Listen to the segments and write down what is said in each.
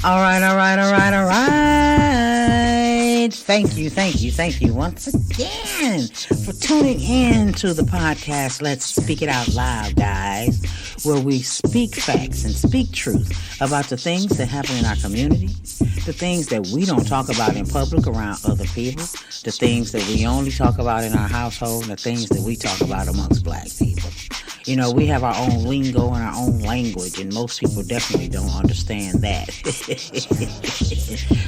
All right. Thank you once again for tuning in to the podcast. Let's Speak It Out Loud, guys, where we speak facts and speak truth about the things that happen in our community, the things that we don't talk about in public around other people, the things that we only talk about in our household, and the things that we talk about amongst black people. You know, we have our own lingo and our own language, and most people definitely don't understand that.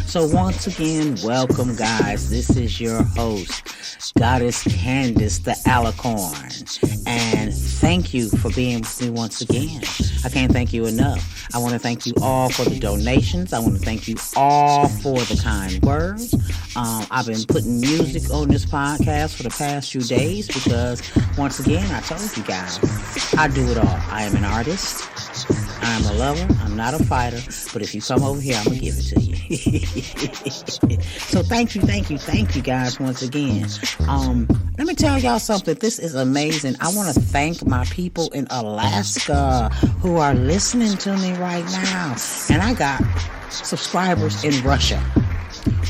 So once again, welcome, guys. This is your host, Goddess Candace, the Alicorn. And thank you for being with me once again. I can't thank you enough. I want to thank you all for the donations. I want to thank you all for the kind words. I've been putting music on this podcast for the past few days because, once again, I told you guys, I do it all. I am an artist. I'm a lover. I'm not a fighter. But if you come over here, I'm going to give it to you. So thank you guys once again. Let me tell y'all something. This is amazing. I want to thank my people in Alaska who are listening to me right now. And I got subscribers in Russia.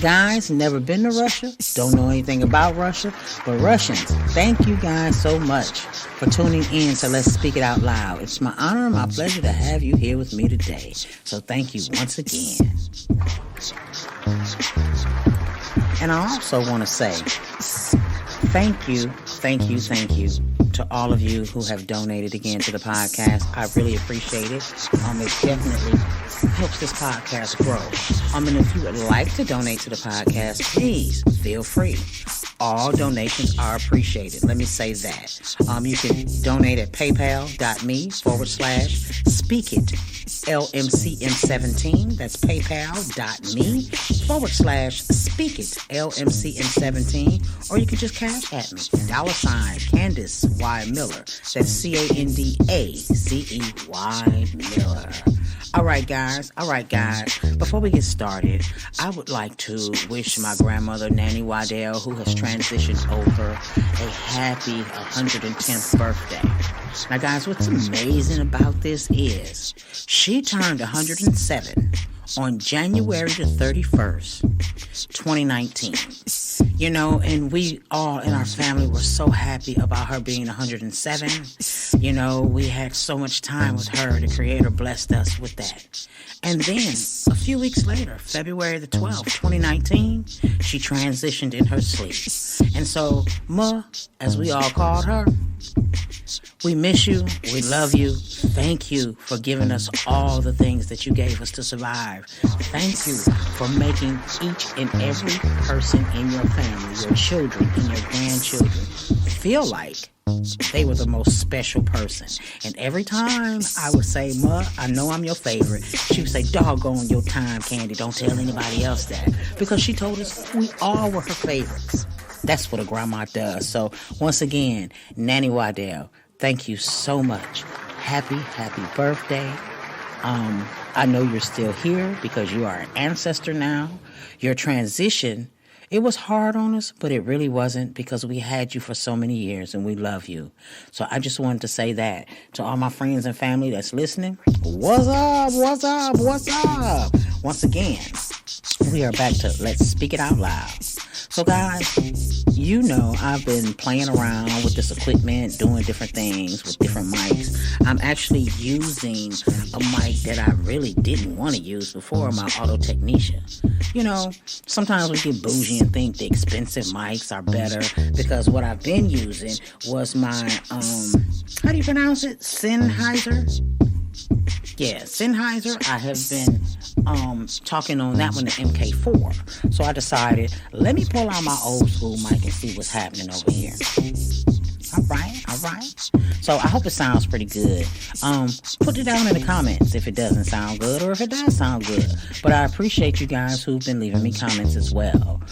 Guys, never been to Russia, don't know anything about Russia, but Russians, thank you guys so much for tuning in to Let's Speak It Out Loud. It's my honor and my pleasure to have you here with me today. So thank you once again. And I also want to say thank you to all of you who have donated again to the podcast. I really appreciate it. It definitely helps this podcast grow. And if you would like to donate to the podcast, please feel free. All donations are appreciated. Let me say that. You can donate at paypal.me/speakit LMCM17. That's paypal.me/speakit LMCM17. Or you can just cash at me. $ Candace Y Miller. That's CANDACEY Miller. All right, guys. Before we get started, I would like to wish my grandmother, Nanny Waddell, who has transitioned over, a happy 110th birthday. Now, guys, what's amazing about this is she turned 107 on January the 31st, 2019. You know, and we all in our family were so happy about her being 107. You know, we had so much time with her. The Creator blessed us with that. And then, a few weeks later, February the 12th, 2019, she transitioned in her sleep. And so, Ma, as we all called her, we miss you. We love you. Thank you for giving us all the things that you gave us to survive. Thank you for making each and every person in your family, your children and your grandchildren, feel like they were the most special person. And every time I would say, Ma, I know I'm your favorite, she would say, doggone your time, Candy. Don't tell anybody else that. Because she told us we all were her favorites. That's what a grandma does. So once again, Nanny Waddell, thank you so much. Happy birthday. I know you're still here because you are an ancestor now. Your transition, it was hard on us, but it really wasn't because we had you for so many years and we love you. So I just wanted to say that to all my friends and family that's listening. What's up? Once again, we are back to Let's Speak It Out Loud. So guys, you know I've been playing around with this equipment, doing different things with different mics. I'm actually using a mic that I really didn't want to use before, my Auto Technica. You know, sometimes we get bougie and think the expensive mics are better because what I've been using was my, how do you pronounce it? Sennheiser? Yeah, Sennheiser. I have been talking on that one, the MK4. So I decided, let me pull out my old school mic and see what's happening over here. All right. So I hope it sounds pretty good. Put it down in the comments if it doesn't sound good or if it does sound good. But I appreciate you guys who've been leaving me comments as well.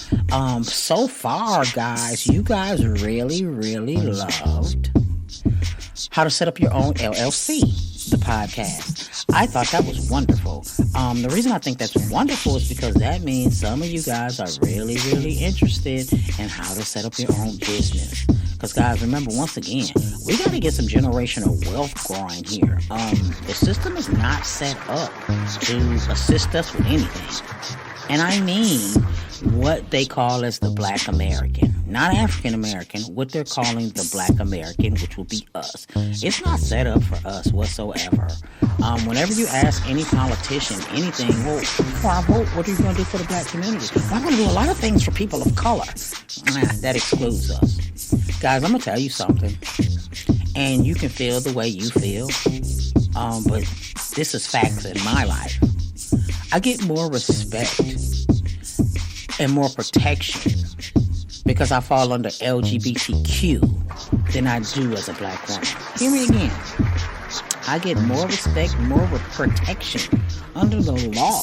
So far, guys, you guys really loved how to set up your own LLC, the podcast. I thought that was wonderful. The reason I think that's wonderful is because that means some of you guys are really interested in how to set up your own business. Because, guys, remember, once again, we got to get some generational wealth growing here. The system is not set up to assist us with anything. And I mean what they call as the Black American. Not African American, what they're calling the Black American, which will be us. It's not set up for us whatsoever. Whenever you ask any politician anything, well, before I vote, what are you going to do for the black community? Well, I'm going to do a lot of things for people of color. That excludes us. Guys, I'm going to tell you something. And you can feel the way you feel. But this is facts in my life. I get more respect and more protection because I fall under LGBTQ than I do as a black woman. Hear me again. I get more respect, more protection under the law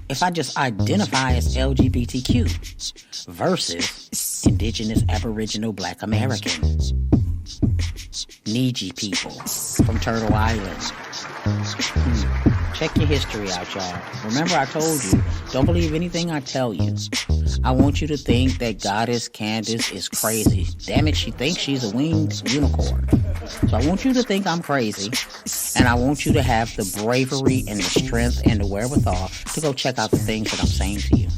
if I just identify as LGBTQ versus Indigenous, Aboriginal, Black Americans, Niji people from Turtle Island. Check your history out, y'all. Remember, I told you, don't believe anything I tell you. I want you to think that Goddess Candace is crazy. Damn it, she thinks she's a winged unicorn. So I want you to think I'm crazy, and I want you to have the bravery and the strength and the wherewithal to go check out the things that I'm saying to you.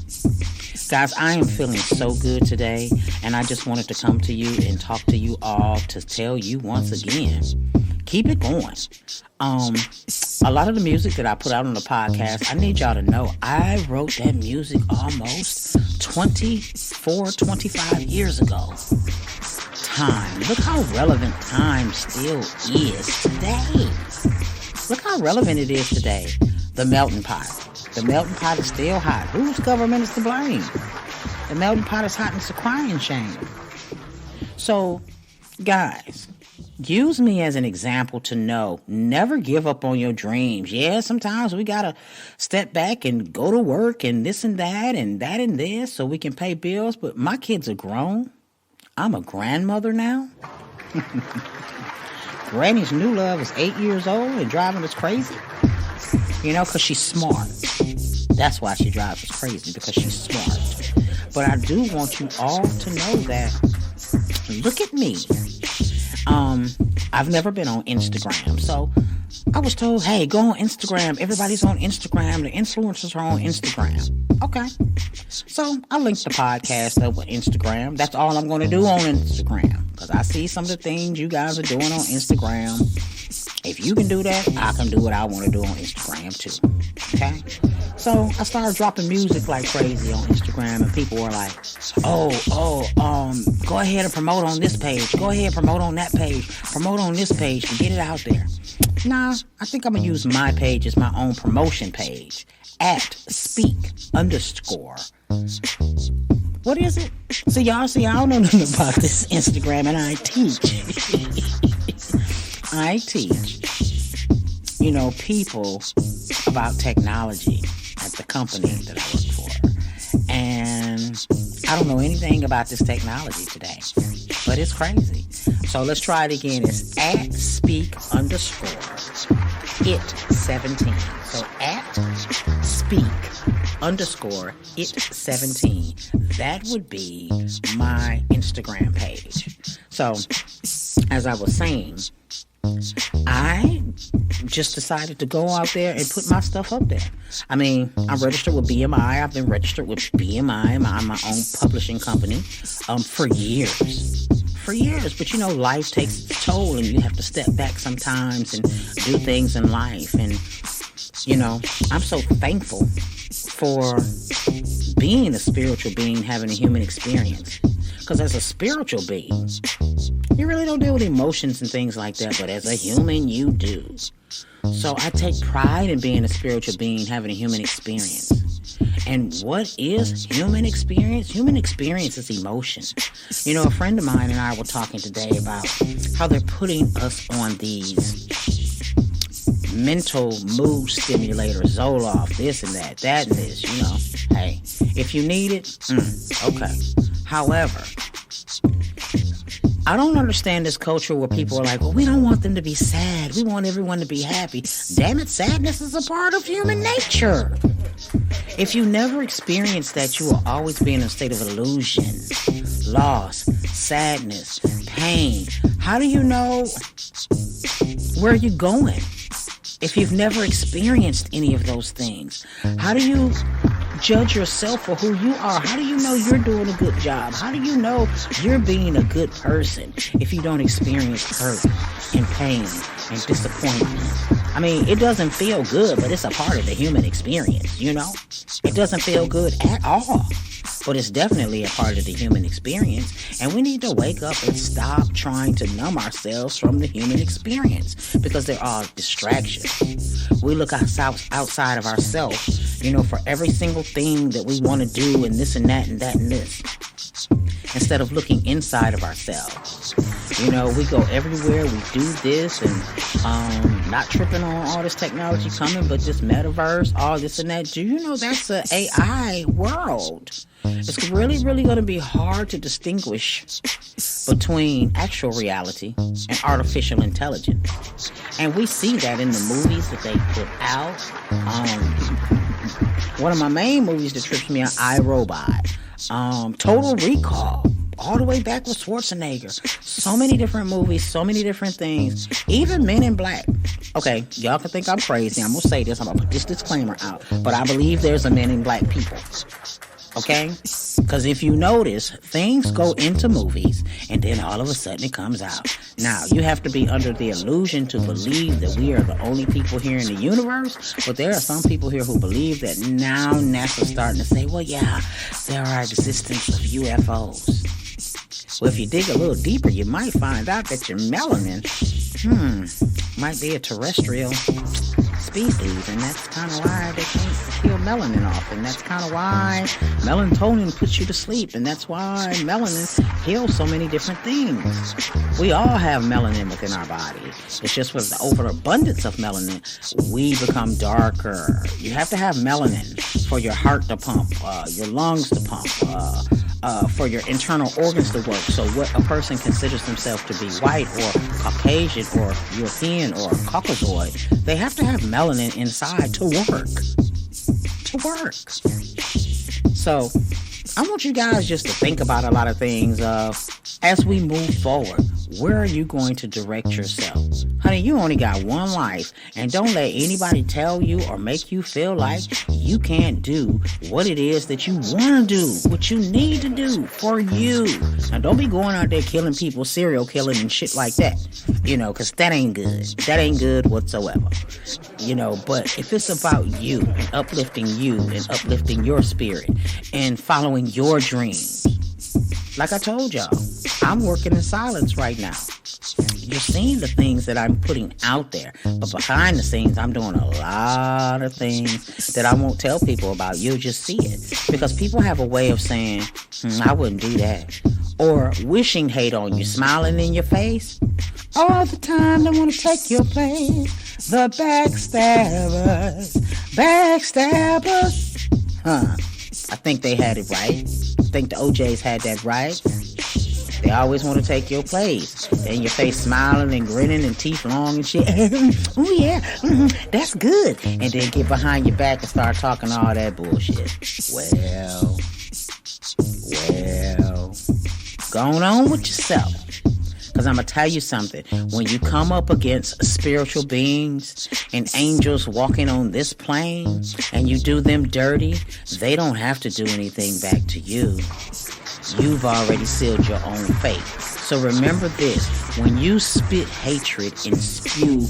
Guys, I am feeling so good today, and I just wanted to come to you and talk to you all to tell you once again, keep it going. A lot of the music that I put out on the podcast, I need y'all to know, I wrote that music almost 25 years ago. Time. Look how relevant time still is today. Look how relevant it is today. The melting pot. The melting pot is still hot. Whose government is to blame? The melting pot is hot and it's a crying shame. So, guys, use me as an example to know, never give up on your dreams. Yeah, sometimes we gotta step back and go to work and this and that and this so we can pay bills. But my kids are grown. I'm a grandmother now. Granny's new love is 8 years old and driving us crazy. You know, because she's smart. That's why she drives us crazy, because she's smart. But I do want you all to know that, look at me. I've never been on Instagram, so I was told, hey, go on Instagram. Everybody's on Instagram. The influencers are on Instagram. Okay. So I linked the podcast up with Instagram. That's all I'm going to do on Instagram, because I see some of the things you guys are doing on Instagram. If you can do that, I can do what I want to do on Instagram too. Okay? So I started dropping music like crazy on Instagram, and people were like, go ahead and promote on this page. Go ahead and promote on that page. Promote on this page and get it out there. Nah, I think I'm going to use my page as my own promotion page. @speak_. What is it? So y'all see, I don't know nothing about this Instagram, and I teach. I teach, people about technology at the company that I work for. And I don't know anything about this technology today, but it's crazy. So let's try it again. It's @speak_it17. So @speak_it17. That would be my Instagram page. So as I was saying, I just decided to go out there and put my stuff up there. I mean, I'm registered with BMI. I've been registered with BMI, my own publishing company, for years. But life takes its toll, and you have to step back sometimes and do things in life. And I'm so thankful for being a spiritual being, having a human experience. Because as a spiritual being, you really don't deal with emotions and things like that, but as a human, you do. So I take pride in being a spiritual being, having a human experience. And what is human experience? Human experience is emotion. A friend of mine and I were talking today about how they're putting us on these mental mood stimulators, Zoloft, this and that and this, Hey, if you need it, okay. However, I don't understand this culture where people are like, well, we don't want them to be sad. We want everyone to be happy. Damn it, sadness is a part of human nature. If you never experience that, you will always be in a state of illusion, loss, sadness, pain. How do you know where you're going if you've never experienced any of those things? How do you judge yourself for who you are? How do you know you're doing a good job? How do you know you're being a good person if you don't experience hurt and pain and disappointment? I mean, it doesn't feel good, but it's a part of the human experience, you know? It doesn't feel good at all, but it's definitely a part of the human experience. And we need to wake up and stop trying to numb ourselves from the human experience, because they're all distractions. We look outside of ourselves, you know, for every single thing that we want to do, and this and that and that and this, instead of looking inside of ourselves. You know, we go everywhere, we do this, and not tripping on all this technology coming, but just metaverse, all this and that. Do you know that's an AI world? It's really, really going to be hard to distinguish between actual reality and artificial intelligence. And we see that in the movies that they put out. One of my main movies that trips me out, iRobot, Total Recall, all the way back with Schwarzenegger. So many different movies, so many different things. Even Men in Black. Okay, y'all can think I'm crazy. I'm going to say this. I'm going to put this disclaimer out. But I believe there's a Men in Black people. Okay? Because if you notice, things go into movies and then all of a sudden it comes out. Now, you have to be under the illusion to believe that we are the only people here in the universe, but there are some people here who believe that now NASA's starting to say, well, yeah, there are existence of UFOs. Well, if you dig a little deeper, you might find out that your melanin, might be a terrestrial species, and that's kind of why they can't kill melanin off, and that's kind of why melatonin puts you to sleep, and that's why melanin heals so many different things. We all have melanin within our body. It's just with the overabundance of melanin, we become darker. You have to have melanin for your heart to pump, your lungs to pump, for your internal organs to work. So what a person considers themselves to be white or Caucasian or European or Caucasoid, they have to have melanin inside to work. So I want you guys just to think about a lot of things as we move forward. Where are you going to direct yourself? Honey, you only got one life, and don't let anybody tell you or make you feel like you can't do what it is that you want to do, what you need to do for you. Now, don't be going out there killing people, serial killing and shit like that, you know, because that ain't good. That ain't good whatsoever, you know. But if it's about you and uplifting your spirit and following your dreams, like I told y'all, I'm working in silence right now. You're seeing the things that I'm putting out there, but behind the scenes, I'm doing a lot of things that I won't tell people about. You'll just see it, because people have a way of saying, I wouldn't do that, or wishing hate on you, smiling in your face all the time. They want to take your place. The backstabbers. I think they had it right. I think the OJs had that right. They always want to take your place. And your face smiling and grinning and teeth long and shit. Oh yeah, that's good. And then get behind your back and start talking all that bullshit. Well, going on with yourself. Because I'm going to tell you something. When you come up against spiritual beings and angels walking on this plane and you do them dirty, they don't have to do anything back to you. You've already sealed your own fate. So remember this. When you spit hatred and spew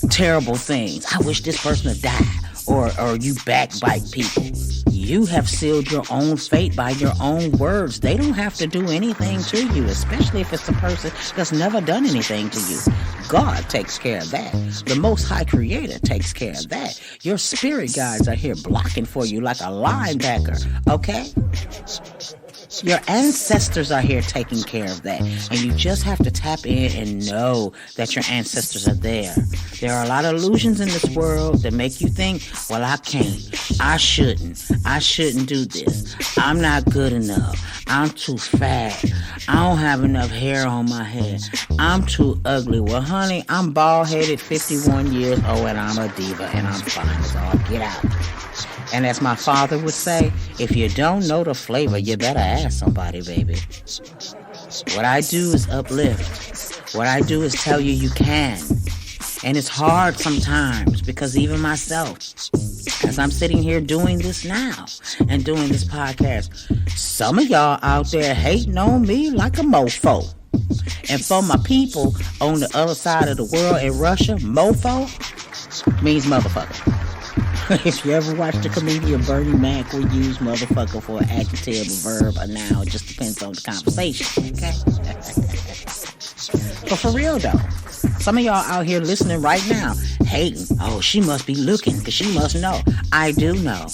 terrible things, I wish this person would die, or you backbite people, you have sealed your own fate by your own words. They don't have to do anything to you, especially if it's a person that's never done anything to you. God takes care of that. The Most High Creator takes care of that. Your spirit guides are here blocking for you like a linebacker, okay? Your ancestors are here taking care of that. And you just have to tap in and know that your ancestors are there. There are a lot of illusions in this world that make you think, well, I can't. I shouldn't do this. I'm not good enough. I'm too fat. I don't have enough hair on my head. I'm too ugly. Well, honey, I'm bald-headed, 51 years old, and I'm a diva, and I'm fine. So I'll get out. And as my father would say, if you don't know the flavor, you better ask somebody, baby. What I do is uplift. What I do is tell you you can. And it's hard sometimes because even myself, as I'm sitting here doing this now and doing this podcast, some of y'all out there hating on me like a mofo. And for my people on the other side of the world in Russia, mofo means motherfucker. If you ever watched the comedian Bernie Mac, we use motherfucker for an adjective, a verb, a noun. It just depends on the conversation, okay? But for real though, some of y'all out here listening right now, hating. Oh, she must be looking because she must know. I do know.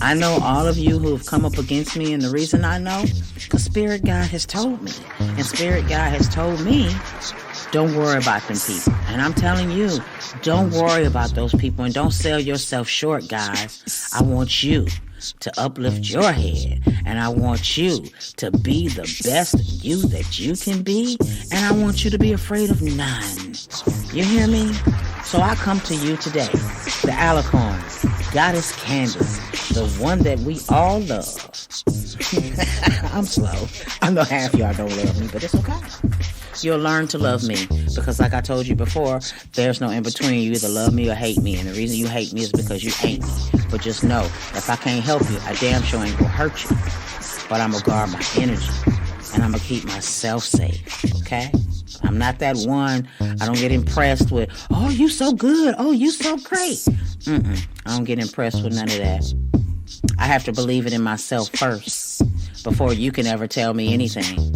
I know all of you who have come up against me, and the reason I know, because Spirit God has told me. And Spirit God has told me, don't worry about them people. And I'm telling you, don't worry about those people and don't sell yourself short, guys. I want you to uplift your head, and I want you to be the best you that you can be, and I want you to be afraid of none. You hear me? So I come to you today, the Alicorn, Goddess Candace, the one that we all love. I'm slow. I know half y'all don't love me, but it's okay. You'll learn to love me because, like I told you before, there's no in between. You either love me or hate me, and the reason you hate me is because you ain't me. But just know, if I can't help you, I damn sure ain't gonna hurt you. But I'm gonna guard my energy, and I'm gonna keep myself safe, okay? I'm not that one. I don't get impressed with, oh, you so good. Oh, you so great. I don't get impressed with none of that. I have to believe it in myself first before you can ever tell me anything.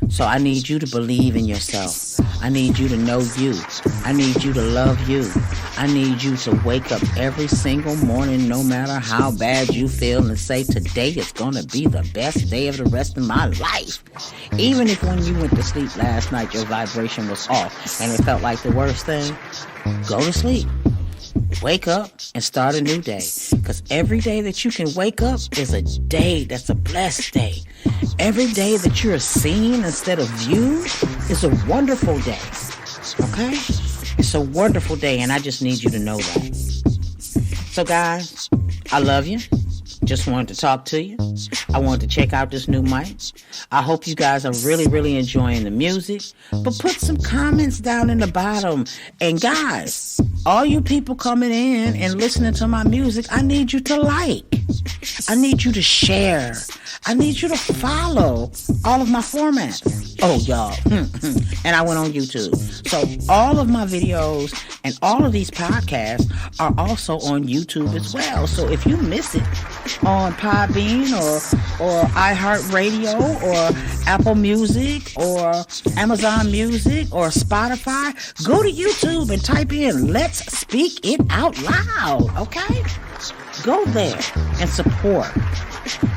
So I need you to believe in yourself. I need you to know you. I need you to love you. I need you to wake up every single morning, no matter how bad you feel, and say, today is going to be the best day of the rest of my life. Even if when you went to sleep last night, your vibration was off and it felt like the worst thing, go to sleep. Wake up and start a new day. Because every day that you can wake up is a day that's a blessed day. Every day that you're seen instead of viewed is a wonderful day. Okay? It's a wonderful day, and I just need you to know that. So guys, I love you. Just wanted to talk to you. I wanted to check out this new mic. I hope you guys are really, really enjoying the music. But put some comments down in the bottom. And guys, all you people coming in and listening to my music, I need you to like. I need you to share. I need you to follow all of my formats. Oh, y'all. And I went on YouTube. So all of my videos and all of these podcasts are also on YouTube as well. So if you miss it on Podbean or iHeartRadio or Apple Music or Amazon Music or Spotify, go to YouTube and type in Let's Speak It Out Loud, okay? Go there and support,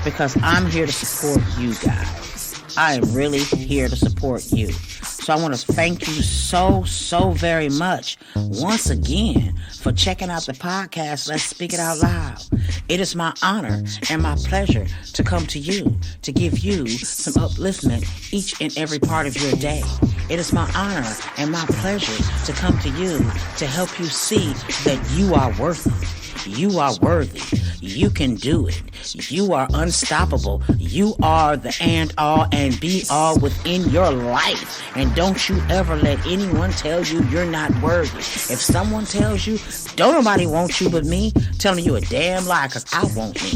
because I'm here to support you guys. I am really here to support you. So I want to thank you so very much once again for checking out the podcast, Let's Speak It Out Loud. It is my honor and my pleasure to come to you to give you some upliftment each and every part of your day. It is my honor and my pleasure to come to you to help you see that you are worth it. You are worthy. You can do it. You are unstoppable. You are the and all and be all within your life. And don't you ever let anyone tell you you're not worthy. If someone tells you, don't nobody want you but me, telling you a damn lie, because I want me.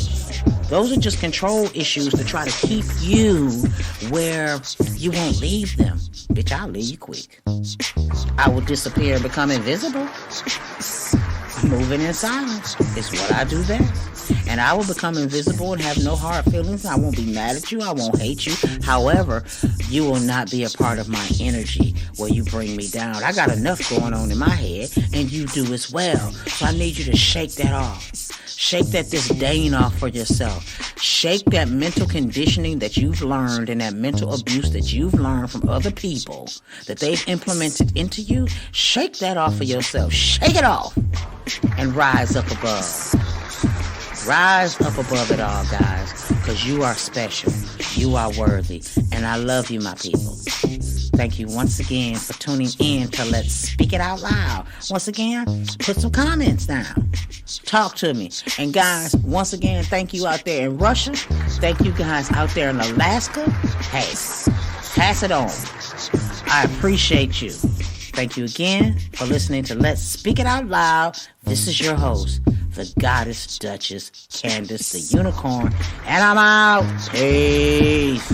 Those are just control issues to try to keep you where you won't leave them. Bitch, I'll leave you quick. I will disappear and become invisible. Moving in silence is what I do best. And I will become invisible and have no hard feelings. I won't be mad at you. I won't hate you. However, you will not be a part of my energy where you bring me down. I got enough going on in my head, and you do as well. So I need you to shake that off. Shake that disdain off for yourself. Shake that mental conditioning that you've learned and that mental abuse that you've learned from other people that they've implemented into you. Shake that off for yourself. Shake it off and rise up above. Rise up above it all, guys, because you are special. You are worthy. And I love you, my people. Thank you once again for tuning in to Let's Speak It Out Loud. Once again, put some comments down. Talk to me. And guys, once again, thank you out there in Russia. Thank you guys out there in Alaska. Hey, Pass it on. I appreciate you. Thank you again for listening to Let's Speak It Out Loud. This is your host, the Goddess Duchess, Candace the Unicorn, and I'm out. Peace.